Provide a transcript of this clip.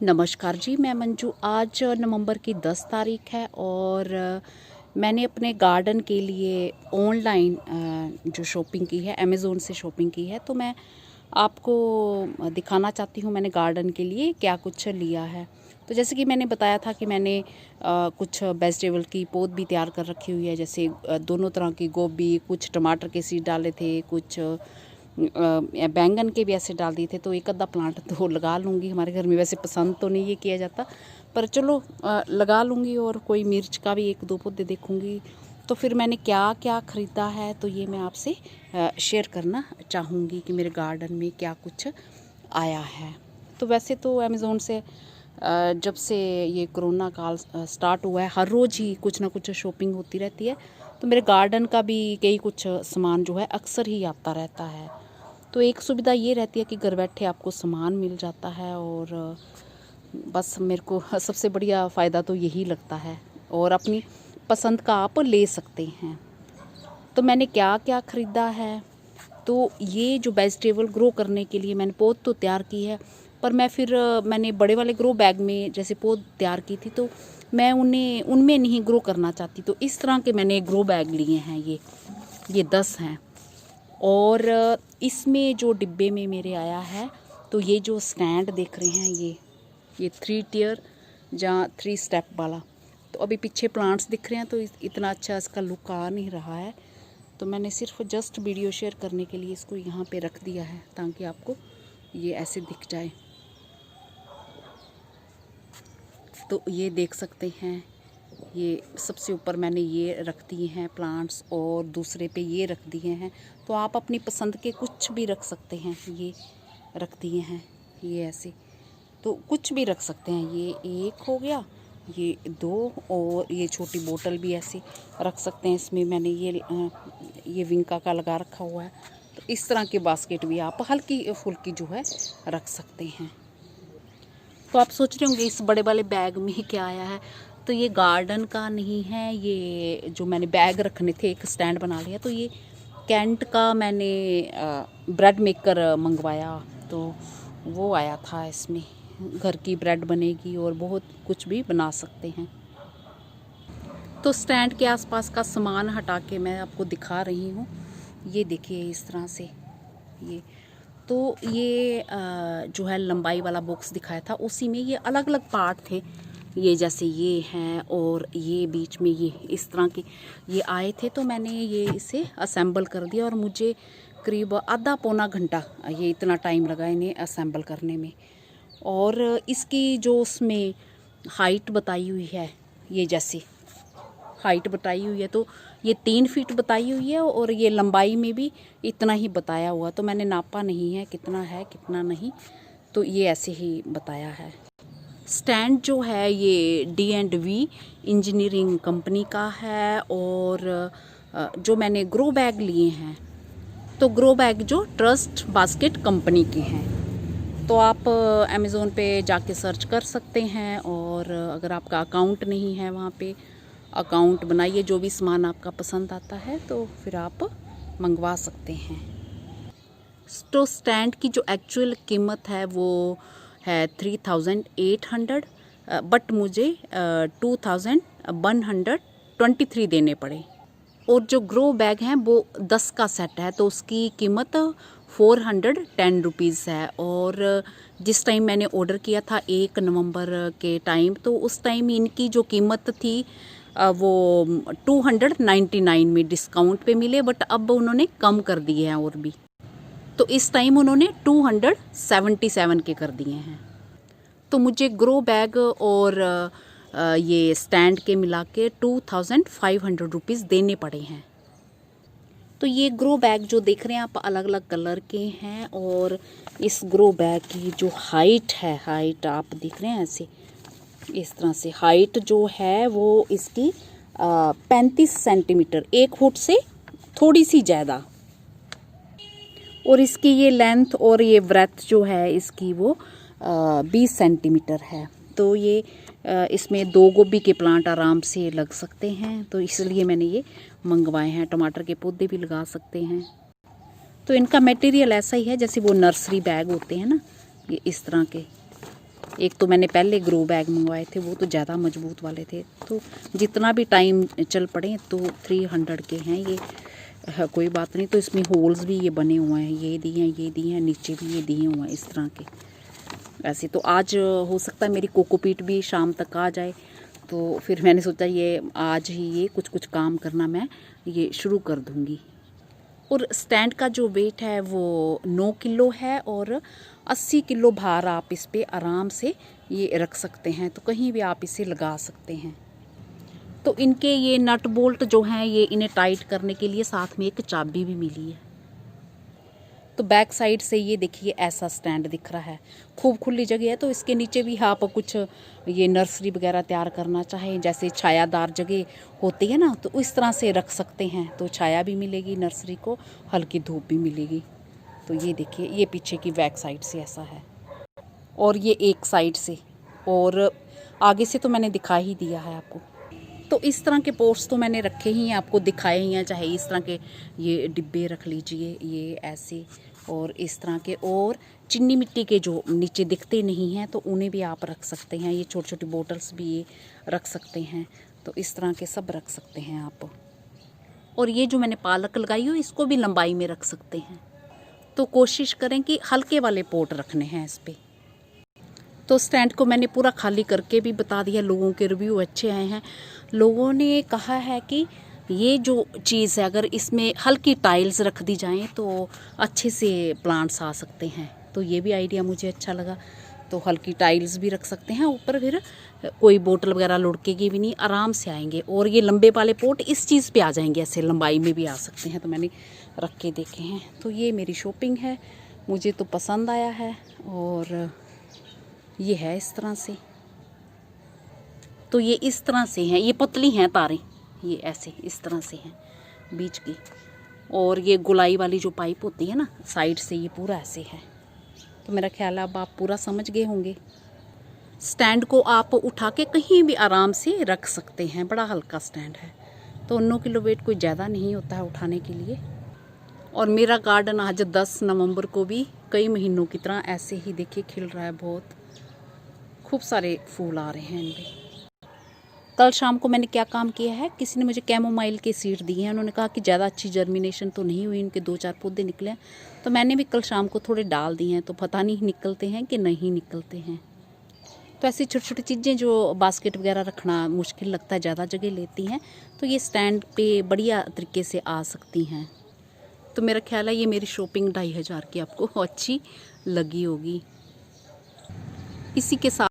नमस्कार जी, मैं मंजू। आज नवंबर की 10 तारीख है और मैंने अपने गार्डन के लिए ऑनलाइन जो शॉपिंग की है, अमेज़ोन से शॉपिंग की है। तो मैं आपको दिखाना चाहती हूँ मैंने गार्डन के लिए क्या कुछ लिया है। तो जैसे कि मैंने बताया था कि मैंने कुछ वेजिटेबल की पौध भी तैयार कर रखी हुई है, जैसे दोनों तरह की गोभी, कुछ टमाटर के सीड डाले थे, कुछ बैंगन के भी ऐसे डाल दिए थे। तो एक आधा प्लांट तो लगा लूँगी, हमारे घर में वैसे पसंद तो नहीं ये किया जाता, पर चलो लगा लूँगी। और कोई मिर्च का भी एक दो पौधे देखूँगी। तो फिर मैंने क्या क्या ख़रीदा है तो ये मैं आपसे शेयर करना चाहूँगी कि मेरे गार्डन में क्या कुछ आया है। तो वैसे तो अमेज़ोन से जब से ये कोरोना काल स्टार्ट हुआ है, हर रोज़ ही कुछ ना कुछ शॉपिंग होती रहती है। तो मेरे गार्डन का भी कई कुछ सामान जो है अक्सर ही आता रहता है। तो एक सुविधा ये रहती है कि घर बैठे आपको सामान मिल जाता है, और बस मेरे को सबसे बढ़िया फ़ायदा तो यही लगता है, और अपनी पसंद का आप ले सकते हैं। तो मैंने क्या क्या ख़रीदा है, तो ये जो वेजिटेबल ग्रो करने के लिए मैंने पौध तो तैयार की है, पर मैंने बड़े वाले ग्रो बैग में जैसे पौध तैयार की थी, तो मैं उनमें नहीं ग्रो करना चाहती। तो इस तरह के मैंने ग्रो बैग लिए हैं, ये 10 हैं। और इसमें जो डिब्बे में मेरे आया है, तो ये जो स्टैंड देख रहे हैं, ये 3 टियर जहाँ 3 स्टेप वाला। तो अभी पीछे प्लांट्स दिख रहे हैं, तो इतना अच्छा इसका लुक आ नहीं रहा है। तो मैंने सिर्फ जस्ट वीडियो शेयर करने के लिए इसको यहाँ पे रख दिया है, ताकि आपको ये ऐसे दिख जाए। तो ये देख सकते हैं, ये सबसे ऊपर मैंने ये रख दिए हैं प्लांट्स, और दूसरे पे ये रख दिए हैं। तो आप अपनी पसंद के कुछ भी रख सकते हैं। ये रख दिए हैं, ये ऐसे तो कुछ भी रख सकते हैं। ये एक हो गया, ये 2, और ये छोटी बोतल भी ऐसे रख सकते हैं। इसमें मैंने ये विंका का लगा रखा हुआ है। तो इस तरह के बास्केट भी आप हल्की फुल्की जो है रख सकते हैं। तो आप सोच रहे होंगे इस बड़े वाले बैग में क्या आया है। तो ये गार्डन का नहीं है, ये जो मैंने बैग रखने थे एक स्टैंड बना लिया। तो ये कैंट का मैंने ब्रेड मेकर मंगवाया, तो वो आया था। इसमें घर की ब्रेड बनेगी और बहुत कुछ भी बना सकते हैं। तो स्टैंड के आसपास का सामान हटा के मैं आपको दिखा रही हूँ। ये देखिए इस तरह से तो ये जो है लंबाई वाला बॉक्स दिखाया था, उसी में ये अलग अलग पार्ट थे। ये जैसे ये हैं, और ये बीच में ये इस तरह के ये आए थे। तो मैंने ये इसे असेंबल कर दिया, और मुझे करीब आधा पौना घंटा ये इतना टाइम लगा इन्हें असेंबल करने में। और इसकी जो उसमें हाइट बताई हुई है, ये जैसे हाइट बताई हुई है, तो ये 3 फीट बताई हुई है, और ये लंबाई में भी इतना ही बताया हुआ। तो मैंने नापा नहीं है कितना है कितना नहीं, तो ये ऐसे ही बताया है। स्टैंड जो है ये D&V इंजीनियरिंग कंपनी का है। और जो मैंने ग्रो बैग लिए हैं, तो ग्रो बैग जो ट्रस्ट बास्केट कंपनी के हैं। तो आप अमेज़ोन पे जाके सर्च कर सकते हैं, और अगर आपका अकाउंट नहीं है वहाँ पे अकाउंट बनाइए। जो भी सामान आपका पसंद आता है तो फिर आप मंगवा सकते हैं। तो स्टैंड की जो एक्चुअल कीमत है वो है 3800, बट मुझे 2123 देने पड़े। और जो ग्रो बैग हैं वो 10 का सेट है, तो उसकी कीमत 410 रुपीज़ है। और जिस टाइम मैंने ऑर्डर किया था 1 नवंबर के टाइम, तो उस टाइम इनकी जो कीमत थी वो 299 में डिस्काउंट पे मिले, बट अब उन्होंने कम कर दिए हैं और भी। तो इस टाइम उन्होंने 277 के कर दिए हैं। तो मुझे ग्रो बैग और ये स्टैंड के मिला के 2500 रुपीज़ देने पड़े हैं। तो ये ग्रो बैग जो देख रहे हैं आप अलग अलग कलर के हैं, और इस ग्रो बैग की जो हाइट है, हाइट आप देख रहे हैं ऐसे इस तरह से हाइट जो है वो इसकी 35 सेंटीमीटर, 1 फुट से थोड़ी सी ज़्यादा। और इसकी ये लेंथ और ये ब्रेथ जो है इसकी वो 20 सेंटीमीटर है। तो ये इसमें 2 गोभी के प्लांट आराम से लग सकते हैं, तो इसलिए मैंने ये मंगवाए हैं। टमाटर के पौधे भी लगा सकते हैं। तो इनका मटेरियल ऐसा ही है जैसे वो नर्सरी बैग होते हैं ना, ये इस तरह के। एक तो मैंने पहले ग्रो बैग मंगवाए थे, वो तो ज़्यादा मजबूत वाले थे, तो जितना भी टाइम चल पड़े तो 300 के हैं ये। कोई बात नहीं। तो इसमें होल्स भी ये बने हुए हैं, ये दिए हैं, नीचे भी ये दिए हुए हैं इस तरह के। वैसे तो आज हो सकता है मेरी कोकोपीट भी शाम तक आ जाए, तो फिर मैंने सोचा ये आज ही ये कुछ काम करना मैं ये शुरू कर दूँगी। और स्टैंड का जो वेट है वो 9 किलो है और 80 किलो भार आप इस पे आराम से ये रख सकते हैं, तो कहीं भी आप इसे लगा सकते हैं। तो इनके ये नट बोल्ट जो हैं ये इन्हें टाइट करने के लिए साथ में एक चाबी भी मिली है। तो बैक साइड से ये देखिए ऐसा स्टैंड दिख रहा है, खूब खुली जगह है। तो इसके नीचे भी आप कुछ ये नर्सरी वगैरह तैयार करना चाहें, जैसे छायादार जगह होती है ना, तो इस तरह से रख सकते हैं। तो छाया भी मिलेगी नर्सरी को, हल्की धूप भी मिलेगी। तो ये देखिए ये पीछे की बैक साइड से ऐसा है, और ये एक साइड से, और आगे से तो मैंने दिखा ही दिया है आपको। तो इस तरह के पोट्स तो मैंने रखे ही हैं, आपको दिखाए ही हैं। चाहे इस तरह के ये डिब्बे रख लीजिए, ये ऐसे, और इस तरह के, और चीनी मिट्टी के जो नीचे दिखते नहीं हैं तो उन्हें भी आप रख सकते हैं। ये छोटी छोटी बोटल्स भी ये रख सकते हैं। तो इस तरह के सब रख सकते हैं आप। और ये जो मैंने पालक लगाई हो इसको भी लंबाई में रख सकते हैं। तो कोशिश करें कि हल्के वाले पोट रखने हैं इस पर। तो स्टैंड को मैंने पूरा खाली करके भी बता दिया, लोगों के रिव्यू अच्छे आए हैं। लोगों ने कहा है कि ये जो चीज़ है अगर इसमें हल्की टाइल्स रख दी जाएं तो अच्छे से प्लांट्स आ सकते हैं। तो ये भी आइडिया मुझे अच्छा लगा। तो हल्की टाइल्स भी रख सकते हैं ऊपर, फिर कोई बोतल वगैरह लुढ़केगी भी नहीं, आराम से आएंगे। और ये लंबे वाले पोट इस चीज़ पे आ जाएंगे, ऐसे लंबाई में भी आ सकते हैं। तो मैंने रख के देखे हैं। तो ये मेरी शॉपिंग है, मुझे तो पसंद आया है। और ये है इस तरह से। तो ये इस तरह से हैं, ये पतली हैं तारें, ये ऐसे इस तरह से हैं बीच की। और ये गोलाई वाली जो पाइप होती है ना साइड से, ये पूरा ऐसे है। तो मेरा ख्याल है अब आप पूरा समझ गए होंगे। स्टैंड को आप उठा के कहीं भी आराम से रख सकते हैं, बड़ा हल्का स्टैंड है। तो 9 किलो वेट कोई ज़्यादा नहीं होता है उठाने के लिए। और मेरा गार्डन आज 10 नवंबर को भी कई महीनों की तरह ऐसे ही देखिए खिल रहा है। बहुत खूब सारे फूल आ रहे हैं इनमें। कल शाम को मैंने क्या काम किया है, किसी ने मुझे कैमोमाइल के सीड दिए हैं। उन्होंने कहा कि ज़्यादा अच्छी जर्मिनेशन तो नहीं हुई, इनके 2-4 पौधे निकले हैं। तो मैंने भी कल शाम को थोड़े डाल दिए हैं। तो पता नहीं निकलते हैं कि नहीं निकलते हैं। तो ऐसी छोटी छोटी चीज़ें जो बास्केट वगैरह रखना मुश्किल लगता है, ज़्यादा जगह लेती हैं, तो ये स्टैंड पे बढ़िया तरीके से आ सकती हैं। तो मेरा ख्याल है ये मेरी शॉपिंग 2500 की आपको अच्छी लगी होगी। इसी के साथ